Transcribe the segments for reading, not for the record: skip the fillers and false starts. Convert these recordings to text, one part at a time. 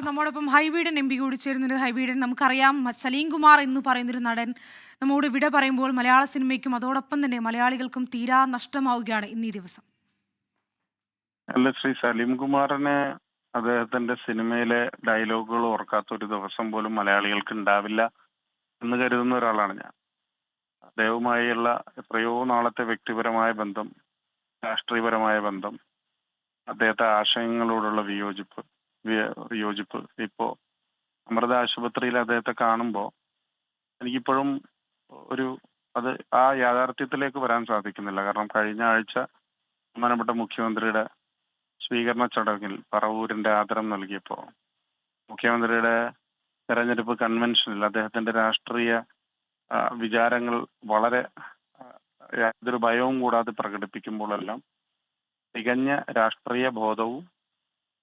നമ്മോടൊപ്പം Hibi Eden M P കൂടി ചേരുന്നുണ്ട്. ഹൈബീഡൻ, നമുക്കറിയാം സലീം കുമാർ എന്ന് പറയുന്നൊരു നടൻ നമ്മോട് വിട പറയുമ്പോൾ മലയാള സിനിമയ്ക്കും അതോടൊപ്പം തന്നെ മലയാളികൾക്കും തീരാ നഷ്ടമാവുകയാണ് ഇന്നീ ദിവസം. അല്ല, ശ്രീ സലീം കുമാറിനെ അദ്ദേഹത്തിന്റെ സിനിമയിലെ ഡയലോഗുകൾ ഓർക്കാത്ത ഒരു ദിവസം പോലും മലയാളികൾക്ക് ഉണ്ടാവില്ല എന്ന് കരുതുന്ന ഒരാളാണ് ഞാൻ. അദ്ദേഹവുമായുള്ള എത്രയോ നാളത്തെ വ്യക്തിപരമായ ബന്ധം, രാഷ്ട്രീയപരമായ ബന്ധം, അദ്ദേഹത്തെ ആശയങ്ങളോടുള്ള വിയോജിപ്പ് ഇപ്പോ അമൃത ആശുപത്രിയിൽ അദ്ദേഹത്തെ കാണുമ്പോൾ എനിക്കിപ്പോഴും ഒരു അത് ആ യാഥാർത്ഥ്യത്തിലേക്ക് വരാൻ സാധിക്കുന്നില്ല. കാരണം കഴിഞ്ഞ ആഴ്ച ബഹുമാനപ്പെട്ട മുഖ്യമന്ത്രിയുടെ സ്വീകരണ ചടങ്ങിൽ പറവൂരിന്റെ ആദരം നൽകിയപ്പോൾ മുഖ്യമന്ത്രിയുടെ തെരഞ്ഞെടുപ്പ് കൺവെൻഷനിൽ അദ്ദേഹത്തിന്റെ രാഷ്ട്രീയ വിചാരങ്ങൾ വളരെ യാതൊരു ഭയവും കൂടാതെ പ്രകടിപ്പിക്കുമ്പോഴെല്ലാം തികഞ്ഞ രാഷ്ട്രീയ ബോധവും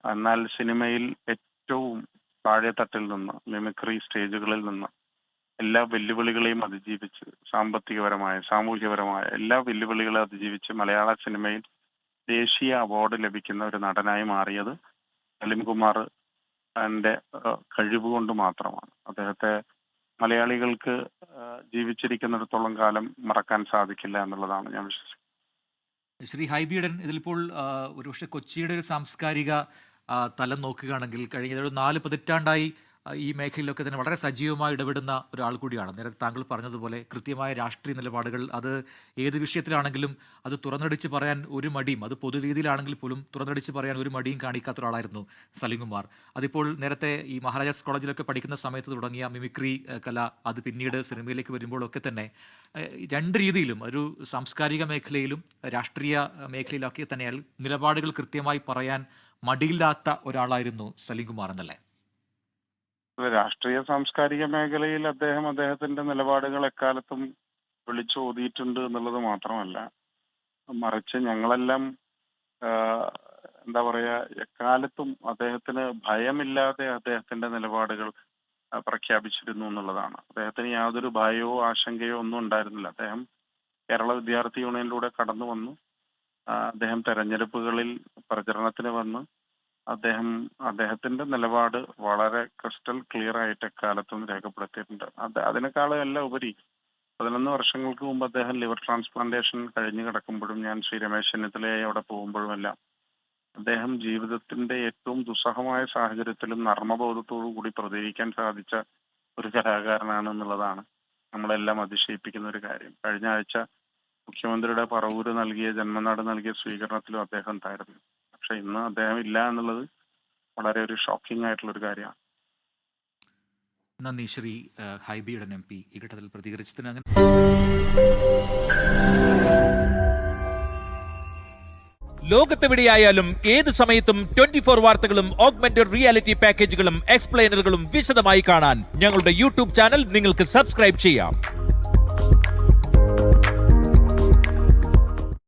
എന്നാൽ സിനിമയിൽ ഏറ്റവും താഴെത്തട്ടിൽ നിന്ന് മിമിക്രി സ്റ്റേജുകളിൽ നിന്ന് എല്ലാ വെല്ലുവിളികളെയും അതിജീവിച്ച് സാമ്പത്തികപരമായ സാമൂഹ്യപരമായ എല്ലാ വെല്ലുവിളികളെയും അതിജീവിച്ച് മലയാള സിനിമയിൽ ദേശീയ അവാർഡ് ലഭിക്കുന്ന ഒരു നടനായി മാറിയത് സലീം കുമാർ കഴിവ് കൊണ്ട് മാത്രമാണ്. അദ്ദേഹത്തെ മലയാളികൾക്ക് ജീവിച്ചിരിക്കുന്നിടത്തോളം കാലം മറക്കാൻ സാധിക്കില്ല എന്നുള്ളതാണ് ഞാൻ വിശ്വസിക്കുന്നത്. ശ്രീ ഹൈബീഡൻ, ഇതിലിപ്പോൾ ഒരുപക്ഷെ കൊച്ചിയുടെ ഒരു സാംസ്കാരിക തലം നോക്കുകയാണെങ്കിൽ കഴിഞ്ഞ ഒരു 4 പതിറ്റാണ്ടായി ഈ മേഖലയിലൊക്കെ തന്നെ വളരെ സജീവമായി ഇടപെടുന്ന ഒരാൾ കൂടിയാണ്. നേരത്തെ താങ്കൾ പറഞ്ഞതുപോലെ കൃത്യമായ രാഷ്ട്രീയ നിലപാടുകൾ, അത് ഏത് വിഷയത്തിലാണെങ്കിലും അത് തുറന്നടിച്ച് പറയാൻ ഒരു മടിയും, അത് പൊതുവേദിയിലാണെങ്കിൽ പോലും തുറന്നടിച്ച് പറയാൻ ഒരു മടിയും കാണിക്കാത്ത ഒരാളായിരുന്നു സലീം കുമാർ. അതിപ്പോൾ നേരത്തെ ഈ മഹാരാജാസ് കോളേജിലൊക്കെ പഠിക്കുന്ന സമയത്ത് തുടങ്ങിയ മിമിക്രി കല, അത് പിന്നീട് സിനിമയിലേക്ക് വരുമ്പോഴൊക്കെ തന്നെ രണ്ട് രീതിയിലും ഒരു സാംസ്കാരിക മേഖലയിലും രാഷ്ട്രീയ മേഖലയിലൊക്കെ തന്നെ നിലപാടുകൾ കൃത്യമായി പറയാൻ മടിയില്ലാത്ത ഒരാളായിരുന്നു സലീം കുമാർ എന്നല്ലേ? രാഷ്ട്രീയ സാംസ്കാരിക മേഖലയിൽ അദ്ദേഹത്തിന്റെ നിലപാടുകൾ എക്കാലത്തും വിളിച്ചോതിയിട്ടുണ്ട് എന്നുള്ളത് മാത്രമല്ല, മറിച്ച് ഞങ്ങളെല്ലാം എന്താ പറയാ, എക്കാലത്തും അദ്ദേഹത്തിന് ഭയമില്ലാതെ അദ്ദേഹത്തിന്റെ നിലപാടുകൾ പ്രഖ്യാപിച്ചിരുന്നു എന്നുള്ളതാണ്. അദ്ദേഹത്തിന് യാതൊരു ഭയമോ ആശങ്കയോ ഒന്നും ഉണ്ടായിരുന്നില്ല. അദ്ദേഹം കേരള വിദ്യാർത്ഥി യൂണിയനിലൂടെ കടന്നു വന്നു. അദ്ദേഹം തെരഞ്ഞെടുപ്പുകളിൽ പ്രചരണത്തിന് വന്ന് അദ്ദേഹത്തിന്റെ നിലപാട് വളരെ ക്രിസ്റ്റൽ ക്ലിയർ ആയിട്ട് എക്കാലത്തും രേഖപ്പെടുത്തിയിട്ടുണ്ട്. അതിനേക്കാളും എല്ലാം ഉപരി 11 വർഷങ്ങൾക്ക് മുമ്പ് അദ്ദേഹം ലിവർ ട്രാൻസ്പ്ലാന്റേഷൻ കഴിഞ്ഞു കിടക്കുമ്പോഴും ഞാൻ ശ്രീ രമേശ് ചെന്നിത്തലയായി അവിടെ പോകുമ്പോഴുമെല്ലാം അദ്ദേഹം ജീവിതത്തിന്റെ ഏറ്റവും ദുസ്സഹമായ സാഹചര്യത്തിലും നർമ്മബോധത്തോടു കൂടി പ്രതികരിക്കാൻ സാധിച്ച ഒരു കലാകാരനാണ് എന്നുള്ളതാണ് നമ്മളെല്ലാം അതിശയിപ്പിക്കുന്ന ഒരു കാര്യം. കഴിഞ്ഞ ആഴ്ച മുഖ്യമന്ത്രിയുടെ പറവൂര് ജന്മനാട് നൽകിയ സ്വീകരണത്തിലും അദ്ദേഹം ഉണ്ടായിരുന്നു. പക്ഷെ ഇന്ന് അദ്ദേഹം ഇല്ല എന്നുള്ളത് വളരെ ഒരു ഷോക്കിംഗ് ആയിട്ടുള്ള ഒരു കാര്യമാണ്. നന്ദി ശ്രീ ഹൈബീഡൻ എം പി ഈ ഘട്ടത്തിൽ പ്രതികരിച്ചതിന്. ലോകത്തെവിടെയായാലും ഏത് സമയത്തും 24 വാർത്തകളും ഓഗ്മെന്റഡ് റിയാലിറ്റി പാക്കേജുകളും എക്സ്പ്ലെയിനറുകളും വിശദമായി കാണാൻ ഞങ്ങളുടെ യൂട്യൂബ് ചാനൽ നിങ്ങൾക്ക് സബ്സ്ക്രൈബ് ചെയ്യാം.